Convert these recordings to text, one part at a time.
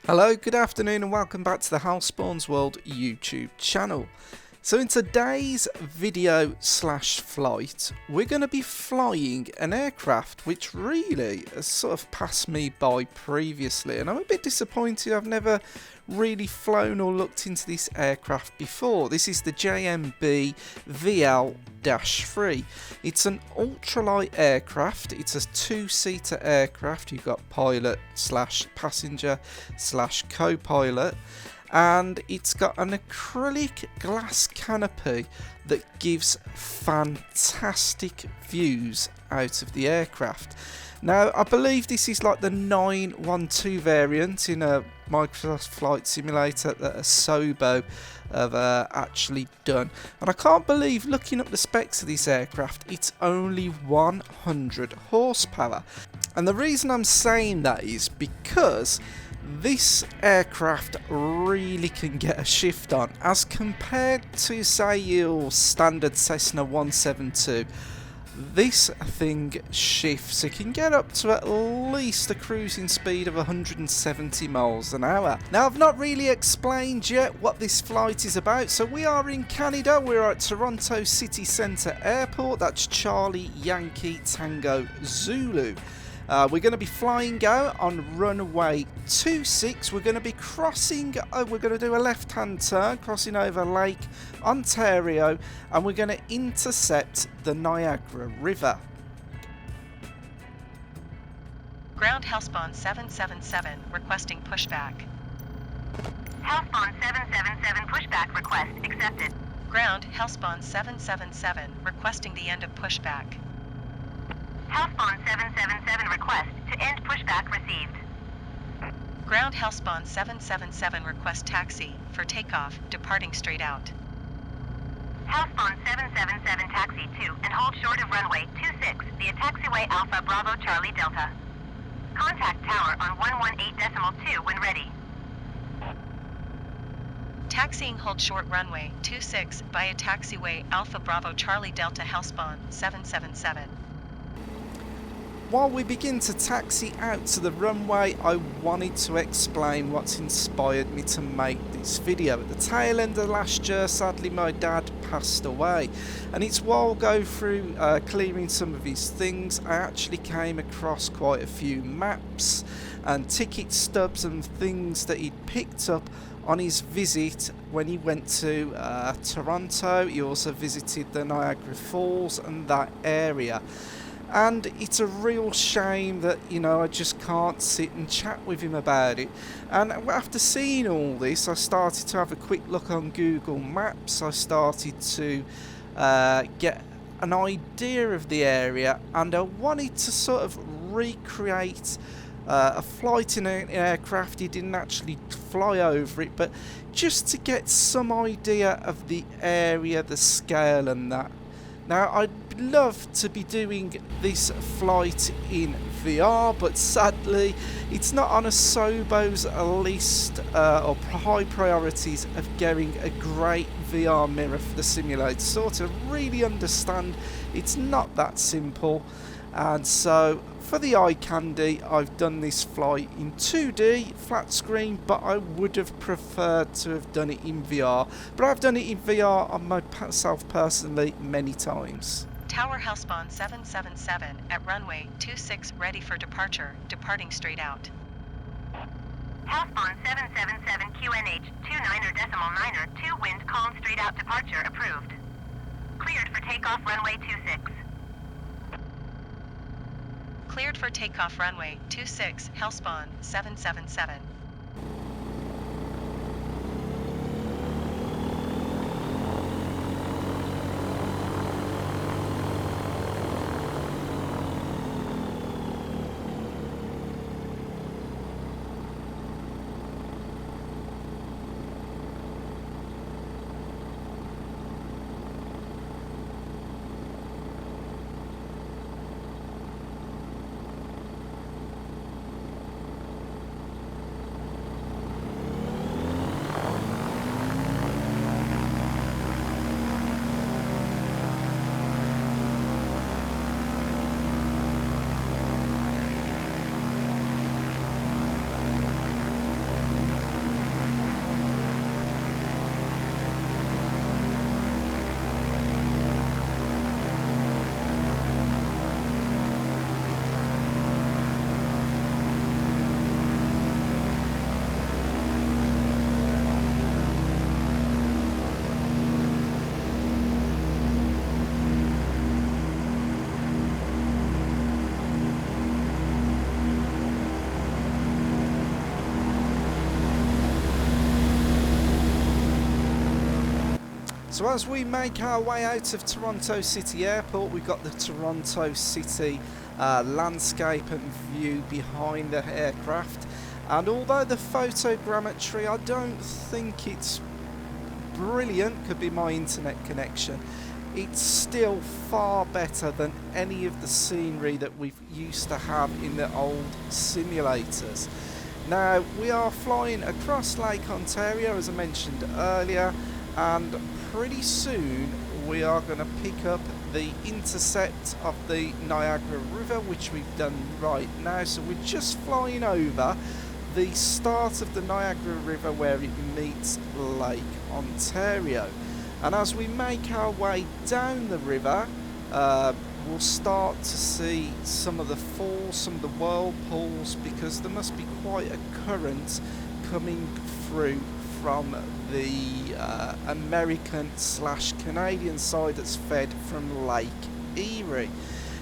Hello, good afternoon and welcome back to the Housespawns World YouTube channel. So in today's video slash flight, we're going to be flying an aircraft which really has sort of passed me by previously, and I'm a bit disappointed I've never really flown or looked into this aircraft before. This is the JMB VL-3. It's an ultralight aircraft. It's a two-seater aircraft. You've got pilot slash passenger slash co-pilot, and it's got an acrylic glass canopy that gives fantastic views out of the aircraft. Now, I believe this is like the 912 variant in a Microsoft Flight Simulator that Asobo have actually done. And I can't believe, looking up the specs of this aircraft, it's only 100 horsepower. And the reason I'm saying that is because this aircraft really can get a shift on as compared to, say, your standard Cessna 172. This thing shifts. It can get up to at least a cruising speed of 170 miles an hour. Now, I've not really explained yet what this flight is about. So we are in Canada. We're at Toronto City Centre Airport. That's Charlie Yankee Tango Zulu. We're going to be flying out on runway 26. We're going to be crossing, we're going to do a left-hand turn, crossing over Lake Ontario, and we're going to intercept the Niagara River. Ground Housespawn 777 requesting pushback. Housespawn 777 pushback request accepted. Ground Housespawn 777 requesting the end of pushback. Housespawn 777 request to end pushback received. Ground Housespawn 777 request taxi for takeoff, departing straight out. Housespawn 777 taxi to and hold short of runway 26 via taxiway Alpha Bravo Charlie Delta. Contact tower on 118.2 when ready. Taxiing hold short runway 26 via taxiway Alpha Bravo Charlie Delta Housespawn 777. While we begin to taxi out to the runway, I wanted to explain what's inspired me to make this video. At the tail end of last year, sadly my dad passed away, and it's while going through clearing some of his things, I actually came across quite a few maps and ticket stubs and things that he'd picked up on his visit when he went to Toronto. He also visited the Niagara Falls and that area. And it's a real shame that, you know, I just can't sit and chat with him about it. And after seeing all this, I started to have a quick look on Google Maps. I started to get an idea of the area, and I wanted to sort of recreate a flight in an aircraft. He didn't actually fly over it, but just to get some idea of the area, the scale and that. Now, I'd love to be doing this flight in VR, but sadly it's not on Asobo's list or high priorities of getting a great VR mirror for the simulator. So to really understand, it's not that simple, and so for the eye candy, I've done this flight in 2D flat screen, but I would have preferred to have done it in VR. But I've done it in VR on myself personally many times. Tower Housespawn 777 at runway 26 ready for departure, departing straight out. Housespawn 777 QNH 29er.9er 2 wind calm straight out departure approved. Cleared for takeoff runway 26. Cleared for takeoff runway 26 Housespawn 777. So as we make our way out of Toronto City Airport, we've got the Toronto City landscape and view behind the aircraft. And although the photogrammetry, I don't think it's brilliant, could be my internet connection, it's still far better than any of the scenery that we've used to have in the old simulators. Now, we are flying across Lake Ontario, as I mentioned earlier, and pretty soon we are going to pick up the intercept of the Niagara River, which we've done right now. So we're just flying over the start of the Niagara River where it meets Lake Ontario. And as we make our way down the river, we'll start to see some of the falls, some of the whirlpools, because there must be quite a current coming through from the American/Canadian side that's fed from Lake Erie.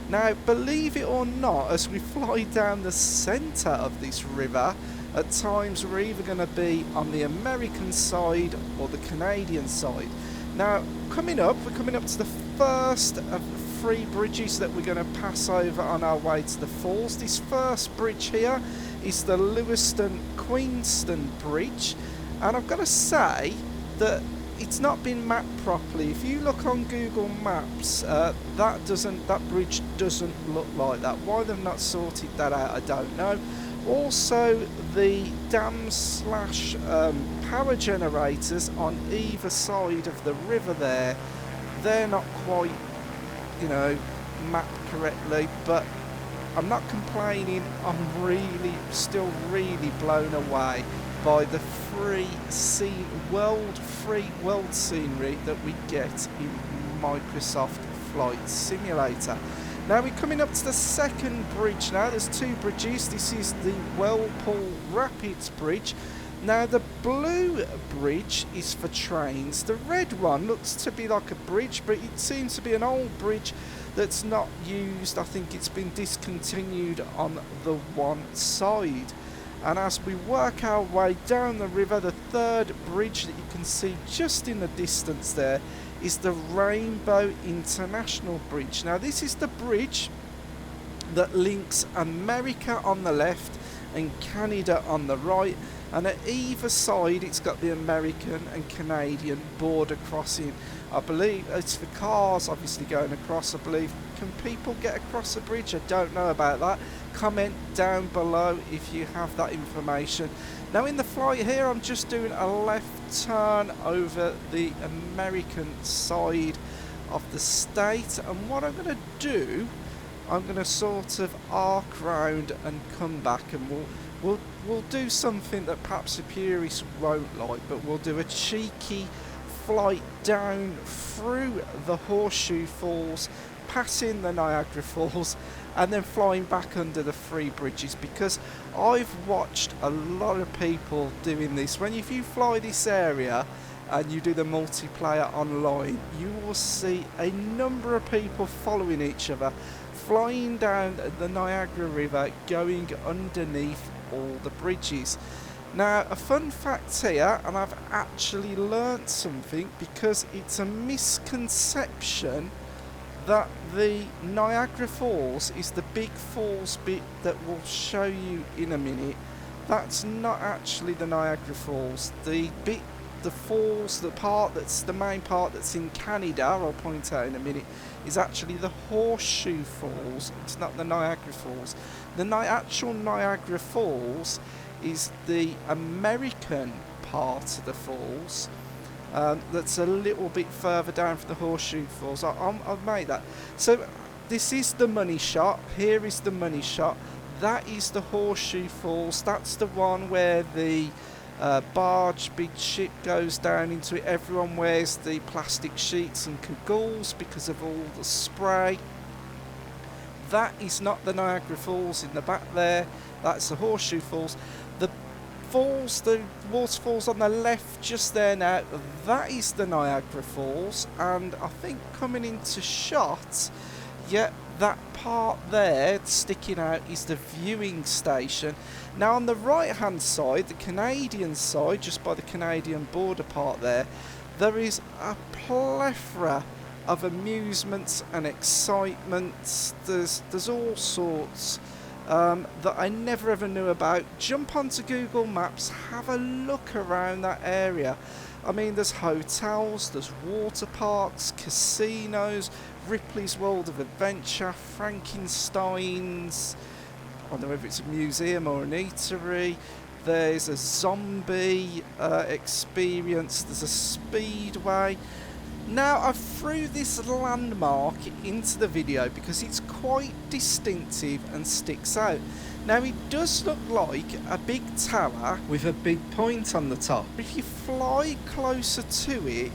Now, believe it or not, as we fly down the centre of this river, at times we're either going to be on the American side or the Canadian side. Now, we're coming up to the first of 3 bridges that we're going to pass over on our way to the falls. This first bridge here is the Lewiston-Queenston Bridge, and I've got to say that it's not been mapped properly. If you look on Google Maps, that bridge doesn't look like that. Why they've not sorted that out, I don't know. Also, the dam/power generators on either side of the river there, they're not quite, you know, mapped correctly, but I'm not complaining. I'm still really blown away by the free world scenery that we get in Microsoft Flight Simulator. Now we're coming up to the second bridge now. There's 2 bridges. This is the Whirlpool Rapids Bridge. Now the blue bridge is for trains. The red one looks to be like a bridge, but it seems to be an old bridge that's not used. I think it's been discontinued on the one side. And as we work our way down the river, the third bridge that you can see just in the distance there is the Rainbow International Bridge. Now this is the bridge that links America on the left and Canada on the right, and at either side it's got the American and Canadian border crossing. I believe it's for cars obviously going across, I believe. Can people get across the bridge? I don't know about that. Comment down below if you have that information. Now in the flight here, I'm just doing a left turn over the American side of the state, and what I'm going to do, I'm going to sort of arc round and come back, and we'll do something that perhaps the purists won't like, but we'll do a cheeky flight down through the Horseshoe Falls, passing the Niagara Falls, and then flying back under the 3 bridges, because I've watched a lot of people doing this. If you fly this area and you do the multiplayer online, you will see a number of people following each other, flying down the Niagara River, going underneath all the bridges. Now, a fun fact here, and I've actually learnt something, because it's a misconception that the Niagara Falls is the big falls bit that we'll show you in a minute. That's not actually the Niagara Falls. The falls, the main part that's in Canada, I'll point out in a minute, is actually the Horseshoe Falls. It's not the Niagara Falls. The actual Niagara Falls is the American part of the falls. That's a little bit further down from the Horseshoe Falls. I'll make that. So this is the money shot. Here is the money shot. That is the Horseshoe Falls. That's the one where the barge, big ship goes down into it. Everyone wears the plastic sheets and cagoule because of all the spray. That is not the Niagara Falls in the back there. That's the Horseshoe Falls. The waterfalls on the left just there now, that is the Niagara Falls, and I think coming into shot, yeah, that part there sticking out is the viewing station. Now on the right hand side, the Canadian side, just by the Canadian border part there, there is a plethora of amusements and excitements. There's all sorts that I never ever knew about. Jump onto Google Maps, have a look around that area. I mean, there's hotels, there's water parks, casinos, Ripley's World of Adventure, Frankenstein's, I don't know if it's a museum or an eatery. There's a zombie experience, there's a speedway. Now, I threw this landmark into the video because it's quite distinctive and sticks out. Now, it does look like a big tower with a big point on the top. If you fly closer to it,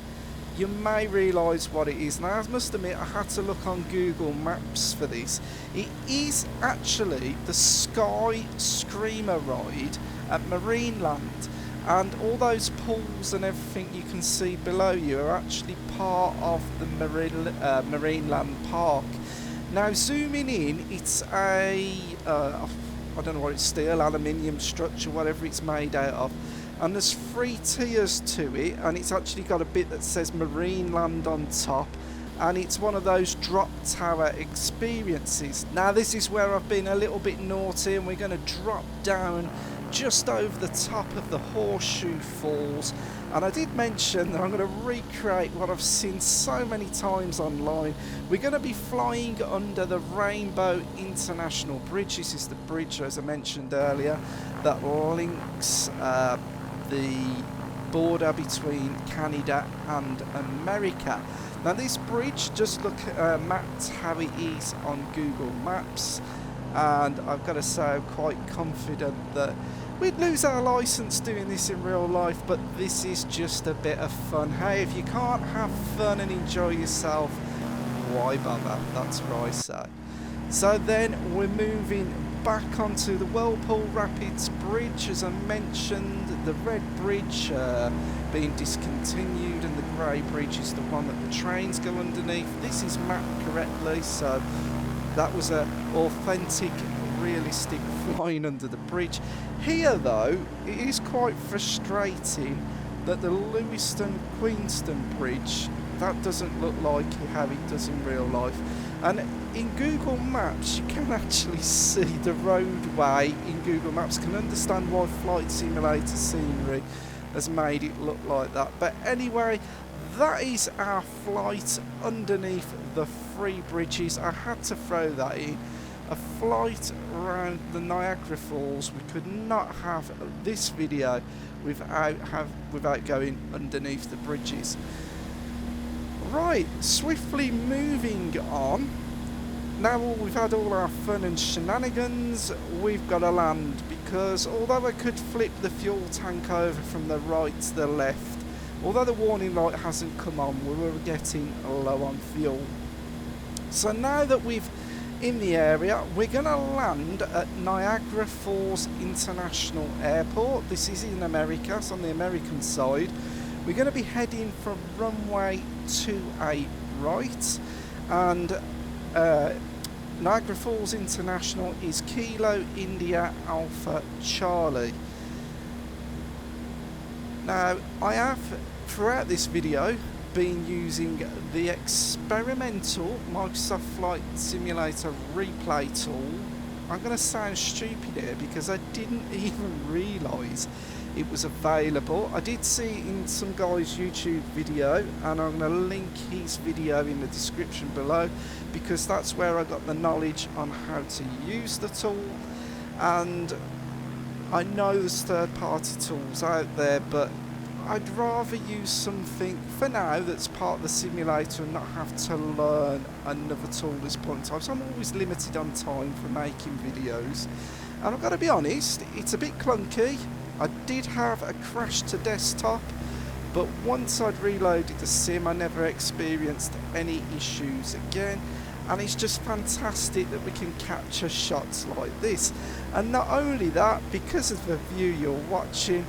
you may realise what it is. Now, I must admit, I had to look on Google Maps for this. It is actually the Sky Screamer ride at Marineland. And all those pools and everything you can see below you are actually part of the Marineland Park. Now, zooming in, it's a, I don't know what it's, steel, aluminium structure, whatever it's made out of. And there's 3 tiers to it, and it's actually got a bit that says Marineland on top. And it's one of those drop tower experiences. Now, this is where I've been a little bit naughty, and we're going to drop down just over the top of the Horseshoe Falls. And I did mention that I'm going to recreate what I've seen so many times online. We're going to be flying under the Rainbow International Bridge. This is the bridge, as I mentioned earlier, that links the border between Canada and America. Now, this bridge, just look mapped how it is on Google Maps, and I've got to say I'm quite confident that we'd lose our license doing this in real life, but this is just a bit of fun. Hey, if you can't have fun and enjoy yourself, why bother? That's what I say. So then we're moving back onto the Whirlpool Rapids Bridge. As I mentioned, the red bridge being discontinued, and the grey bridge is the one that the trains go underneath. This is mapped correctly, so that was a authentic, realistic flying under the bridge. Here though, it is quite frustrating that the Lewiston-Queenston Bridge, that doesn't look like how it does in real life. And in Google Maps, you can actually see the roadway in Google Maps. Can understand why Flight Simulator scenery has made it look like that. But anyway, that is our flight underneath the 3 bridges. I had to throw that in. A flight around the Niagara Falls. We could not have this video without going underneath the bridges. Right, swiftly moving on. Now we've had all our fun and shenanigans, we've got to land, because although I could flip the fuel tank over from the right to the left, although the warning light hasn't come on, we were getting low on fuel. So now that we've in the area, we're going to land at Niagara Falls International Airport. This is in America, it's on the American side. We're going to be heading from runway 28 right, and Niagara Falls International is Kilo India Alpha Charlie. Now, I have throughout this video been using the experimental Microsoft Flight Simulator Replay tool. I'm going to sound stupid here because I didn't even realise it was available. I did see it in some guy's YouTube video, and I'm going to link his video in the description below, because that's where I got the knowledge on how to use the tool. And I know there's third-party tools out there, but I'd rather use something for now that's part of the simulator and not have to learn another tool at this point in time. So I'm always limited on time for making videos, and I've got to be honest, it's a bit clunky. I did have a crash to desktop, but once I'd reloaded the sim, I never experienced any issues again. And it's just fantastic that we can capture shots like this. And not only that, because of the view you're watching,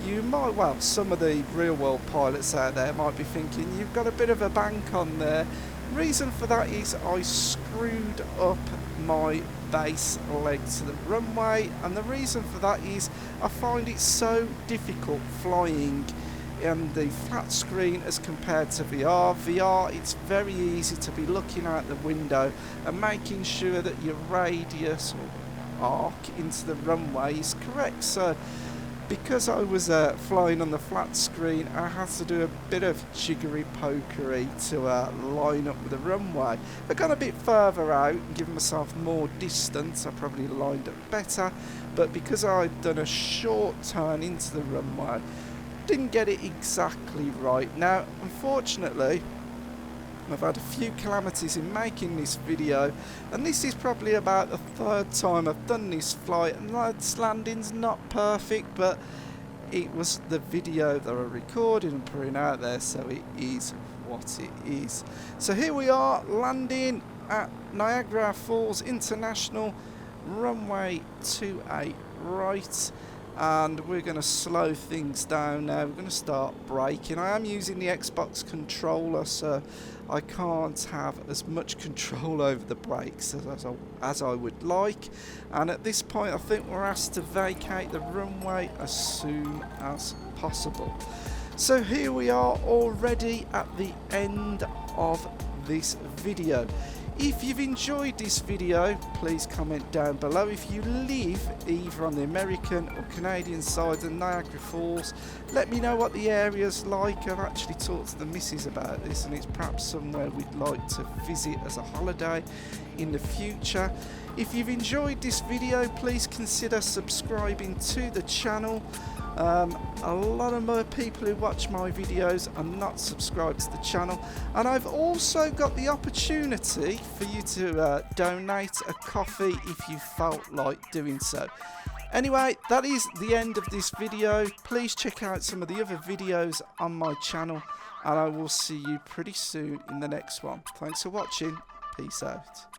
you might, well, some of the real world pilots out there might be thinking you've got a bit of a bank on there. Reason for that is I screwed up my base leg to the runway, and the reason for that is I find it so difficult flying in the flat screen as compared to VR. VR, it's very easy to be looking out the window and making sure that your radius or arc into the runway is correct. So because I was flying on the flat screen, I had to do a bit of jiggery pokery to line up with the runway. If I'd gone a bit further out and given myself more distance, I probably lined up better, but because I'd done a short turn into the runway, didn't get it exactly right. Now, unfortunately, I've had a few calamities in making this video, and this is probably about the third time I've done this flight, and this landing's not perfect, but it was the video that I recorded and putting out there, so it is what it is. So here we are, landing at Niagara Falls International, runway 28 right. And we're going to slow things down now. We're going to start braking. I am using the Xbox controller, so I can't have as much control over the brakes as I would like. And at this point, I think we're asked to vacate the runway as soon as possible. So here we are already at the end of this video. If you've enjoyed this video, please comment down below. If you live either on the American or Canadian side of Niagara Falls, let me know what the area's like. I've actually talked to the missus about this, and it's perhaps somewhere we'd like to visit as a holiday in the future. If you've enjoyed this video, please consider subscribing to the channel. A lot of more people who watch my videos are not subscribed to the channel, and I've also got the opportunity for you to donate a coffee if you felt like doing so. Anyway, that is the end of this video. Please check out some of the other videos on my channel, and I will see you pretty soon in the next one. Thanks for watching. Peace out.